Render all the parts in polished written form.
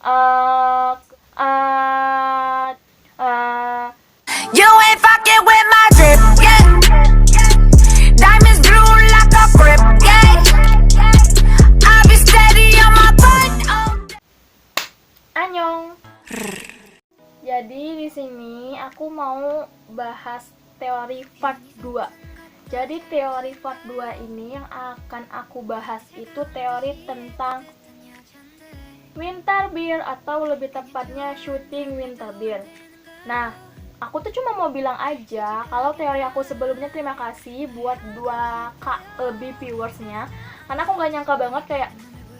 uh, uh, uh, You ain't fucking with my drip, yeah. Diamonds blue like a grip, yeah. I be steady on my butt. Annyeong. Jadi di sini aku mau bahas teori part 2. Jadi teori part 2 ini yang akan aku bahas itu teori tentang winter beer atau lebih tepatnya shooting winter beer. Nah, aku tuh cuma mau bilang aja kalau teori aku sebelumnya terima kasih buat 2K lebih viewersnya, karena aku gak nyangka banget kayak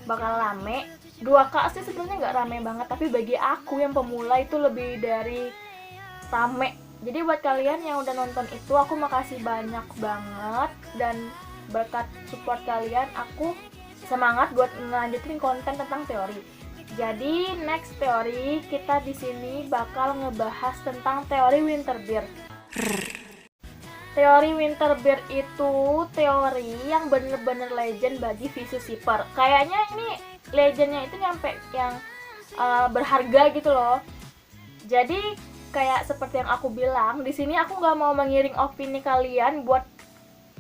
bakal rame. 2K sih sebenarnya nggak rame banget, tapi bagi aku yang pemula itu lebih dari rame. Jadi buat kalian yang udah nonton itu aku makasih banyak banget, dan berkat support kalian aku semangat buat ngelanjutin konten tentang teori. Jadi next teori kita di sini bakal ngebahas tentang teori winter beer. Teori winter beer itu teori yang bener-bener legend bagi visu shipper. Kayaknya ini legendnya itu nyampe yang berharga gitu loh. Jadi kayak seperti yang aku bilang, di sini aku nggak mau mengiring opini kalian buat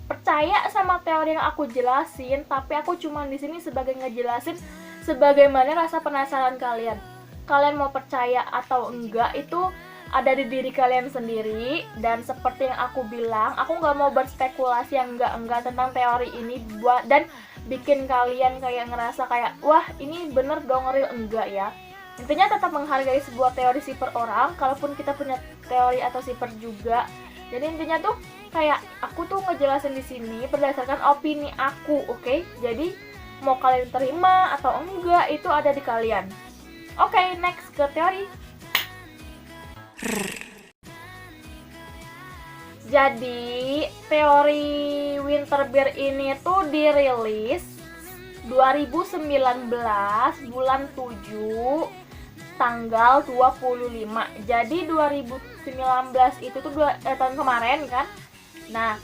percaya sama teori yang aku jelasin, tapi aku cuma di sini sebagai ngejelasin sebagaimana rasa penasaran kalian. Kalian mau percaya atau enggak itu ada di diri kalian sendiri. Dan seperti yang aku bilang, aku nggak mau berspekulasi yang enggak tentang teori ini buat dan bikin kalian kayak ngerasa kayak wah ini bener dong real, enggak ya. Intinya tetap menghargai sebuah teori shipper orang, kalaupun kita punya teori atau shipper juga. Jadi intinya tuh kayak aku tuh ngejelasin di sini berdasarkan opini aku, oke? Jadi mau kalian terima atau enggak itu ada di kalian. Oke, next ke teori. Jadi teori winter beer ini tuh dirilis 2019 bulan 7 tanggal 25. Jadi 2019 itu tuh tahun kemarin kan. Nah,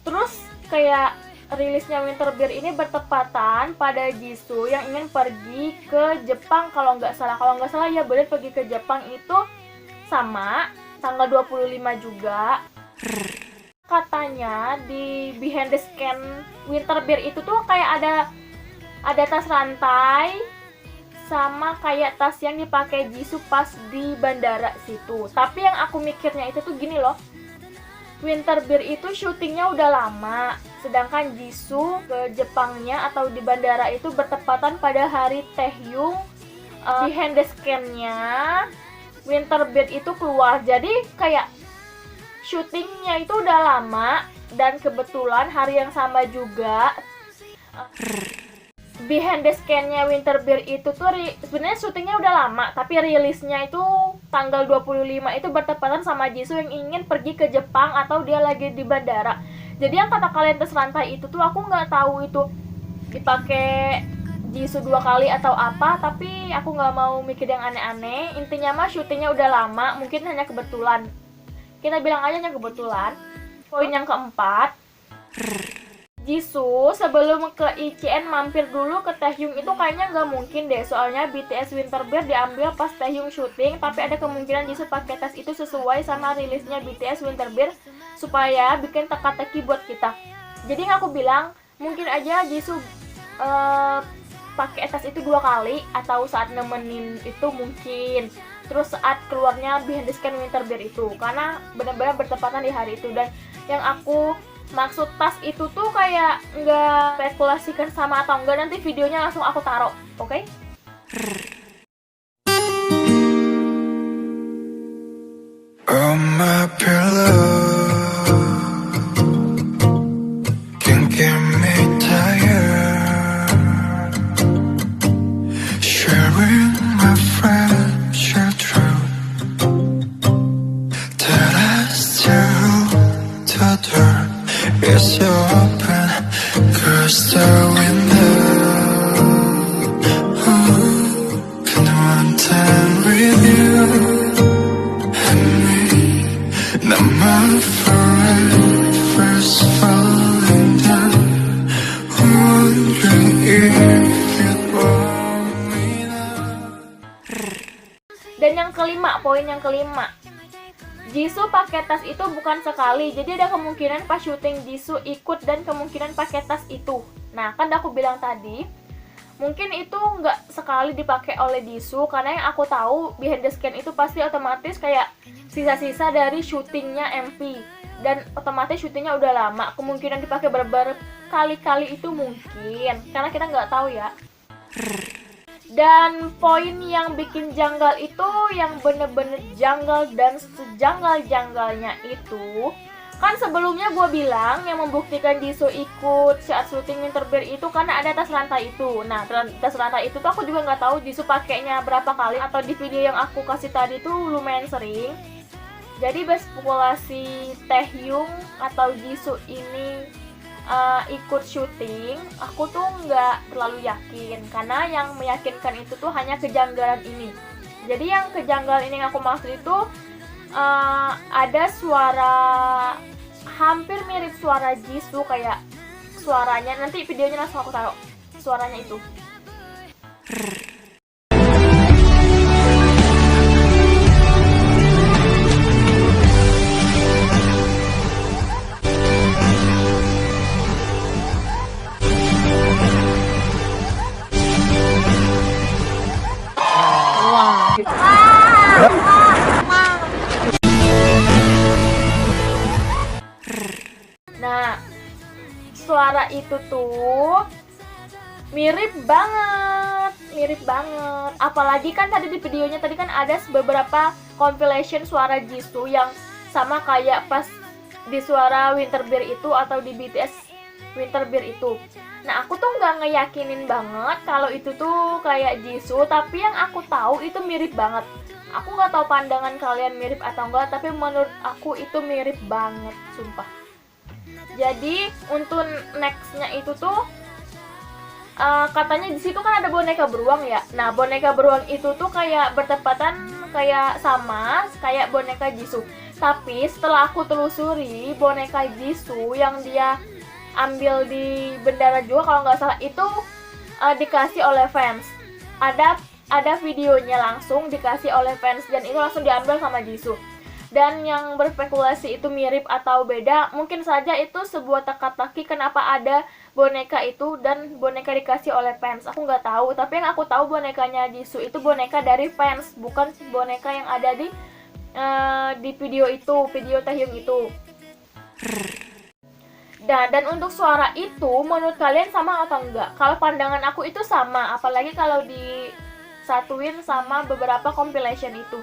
terus kayak rilisnya winter beer ini bertepatan pada Jisoo yang ingin pergi ke Jepang kalau nggak salah ya bener, pergi ke Jepang itu sama tanggal 25 juga. Katanya di behind the scan winter beer itu tuh kayak ada tas rantai sama kayak tas yang dipakai Jisoo pas di bandara situ. Tapi yang aku mikirnya itu tuh gini loh, winter beer itu syutingnya udah lama, sedangkan Jisoo ke Jepangnya atau di bandara itu bertepatan pada hari Taehyung behind the scan-nya winter beer itu keluar. Jadi kayak syutingnya itu udah lama, dan kebetulan hari yang sama juga behind the scan-nya winter beer itu tuh sebenarnya syutingnya udah lama, tapi rilisnya itu tanggal 25 itu bertepatan sama Jisoo yang ingin pergi ke Jepang atau dia lagi di bandara. Jadi yang kata kalian tas rantai itu tuh aku nggak tahu itu dipakai Jisoo 2 kali atau apa, tapi aku nggak mau mikir yang aneh-aneh. Intinya mah syutingnya udah lama, mungkin hanya kebetulan. Kita bilang aja hanya kebetulan. Poin yang keempat, Jisoo sebelum ke ICN mampir dulu ke Taehyung itu kayaknya nggak mungkin deh, soalnya BTS Winter Beer diambil pas Taehyung syuting, tapi ada kemungkinan Jisoo pakai tas itu sesuai sama rilisnya BTS Winter Beer supaya bikin teka-teki buat kita. Jadi aku bilang mungkin aja Jisoo pakai tas itu 2 kali, atau saat nemenin itu mungkin, terus saat keluarnya behind the scan winter beer itu, karena benar-benar bertepatan di hari itu. Dan yang aku maksud tas itu tuh kayak nggak spekulasikan sama atau enggak, nanti videonya langsung aku taruh, oke? Oh my pillow can get me tired, sharing my fragile truth that I still to door is open, close the window. Can one time with you and me, now my forever's falling down, wondering if you'd want me now. Dan yang kelima, poin yang kelima, Jisoo pakai tas itu bukan sekali, jadi ada kemungkinan pas syuting Jisoo ikut dan kemungkinan pakai tas itu. Nah, kan aku bilang tadi, mungkin itu nggak sekali dipakai oleh Jisoo, karena yang aku tahu behind the scene itu pasti otomatis kayak sisa-sisa dari syutingnya MV, dan otomatis syutingnya udah lama, kemungkinan dipakai berkali-kali itu mungkin, karena kita nggak tahu ya. Dan poin yang bikin janggal itu, yang bener-bener janggal dan sejanggal-janggalnya itu, kan sebelumnya gue bilang yang membuktikan Jisoo ikut saat syuting Winter Bear itu karena ada tas rantai itu. Nah, tas rantai itu tuh aku juga nggak tahu Jisoo pakainya berapa kali, atau di video yang aku kasih tadi tuh lumayan sering. Jadi berspekulasi Taehyung atau Jisoo ini ikut syuting, aku tuh nggak terlalu yakin, karena yang meyakinkan itu tuh hanya kejanggalan ini. Jadi yang kejanggalan ini yang aku maksud itu ada suara hampir mirip suara Jisoo, kayak suaranya, nanti videonya langsung aku taruh suaranya itu. Nah, suara itu tuh mirip banget. Apalagi kan tadi di videonya tadi kan ada beberapa compilation suara Jisoo yang sama kayak pas di suara Winter Bear itu atau di BTS Winter Bear itu. Nah, aku tuh nggak ngeyakinin banget kalau itu tuh kayak Jisoo, tapi yang aku tahu itu mirip banget. Aku nggak tahu pandangan kalian mirip atau enggak, tapi menurut aku itu mirip banget, sumpah. Jadi untuk nextnya itu tuh katanya di situ kan ada boneka beruang ya. Nah, boneka beruang itu tuh kayak bertepatan kayak sama kayak boneka Jisoo. Tapi setelah aku telusuri, boneka Jisoo yang dia ambil di Bendara Jua kalau nggak salah itu dikasih oleh fans. Ada videonya langsung dikasih oleh fans dan itu langsung diambil sama Jisoo. Dan yang berspekulasi itu mirip atau beda, mungkin saja itu sebuah teka-teki kenapa ada boneka itu dan boneka dikasih oleh fans. Aku nggak tahu, tapi yang aku tahu bonekanya Jisoo itu boneka dari fans, bukan boneka yang ada di video itu, video Taehyung itu. Dan untuk suara itu, menurut kalian sama atau enggak? Kalau pandangan aku itu sama, apalagi kalau disatuin sama beberapa compilation itu.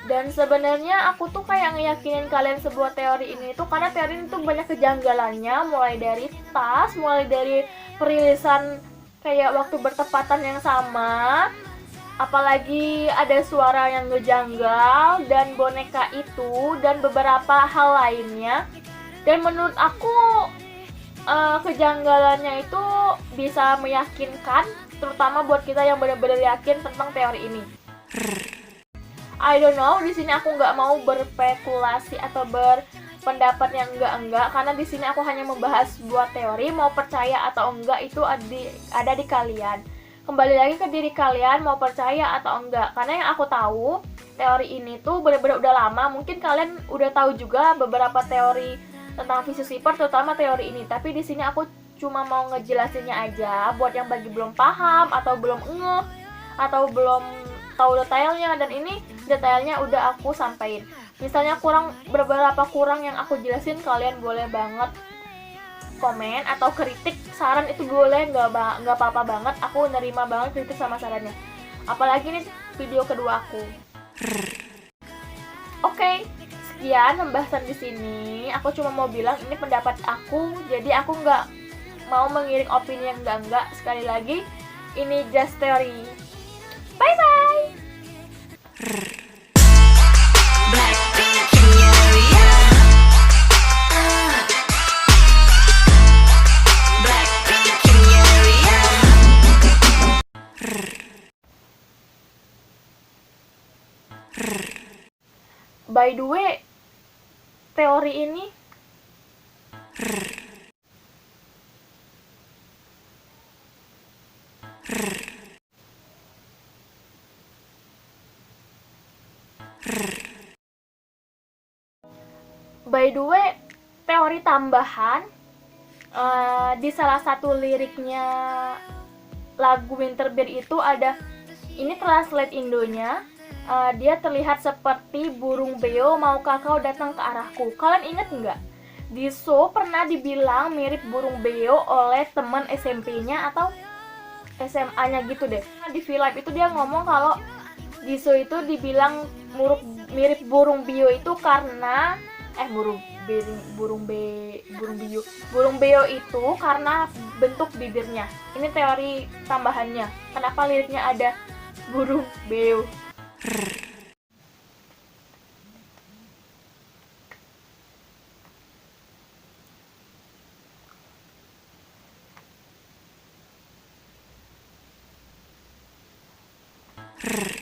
Dan sebenarnya aku tuh kayak ngeyakinin kalian sebuah teori ini tuh karena teori ini tuh banyak kejanggalannya, mulai dari tas, mulai dari perilisan kayak waktu bertepatan yang sama, apalagi ada suara yang ngejanggal, dan boneka itu, dan beberapa hal lainnya. Dan menurut aku kejanggalannya itu bisa meyakinkan, terutama buat kita yang benar-benar yakin tentang teori ini. I don't know, di sini aku nggak mau berspekulasi atau berpendapat yang enggak, karena di sini aku hanya membahas sebuah teori. Mau percaya atau enggak itu ada di kalian. Kembali lagi ke diri kalian mau percaya atau enggak. Karena yang aku tahu teori ini tuh benar-benar udah lama. Mungkin kalian udah tahu juga beberapa teori tentang Visusiper, terutama teori ini. Tapi di sini aku cuma mau ngejelasinnya aja buat yang bagi belum paham atau belum ngeh atau belum tahu detailnya, dan ini detailnya udah aku sampaikan. Misalnya beberapa kurang yang aku jelasin, kalian boleh banget komen atau kritik, saran itu boleh, nggak apa-apa banget, aku nerima banget kritik sama sarannya. Apalagi ini video kedua aku. Oke, sekian pembahasan di sini. Aku cuma mau bilang ini pendapat aku, jadi aku nggak mau mengiring opini yang enggak. Sekali lagi, ini just theory. Bye bye. Blackpink in the area. Blackpink in the area. By the way, teori ini By the way, teori tambahan di salah satu liriknya lagu Winterbeard itu ada, ini translate Indonya, dia terlihat seperti burung beo maukah kau datang ke arahku. Kalian inget nggak? Jisoo pernah dibilang mirip burung beo oleh teman SMP-nya atau SMA-nya gitu deh. Di V-Live itu dia ngomong kalau Jisoo itu dibilang mirip burung beo itu karena burung beo itu karena bentuk bibirnya. Ini teori tambahannya. Kenapa liriknya ada burung beo? Rrr.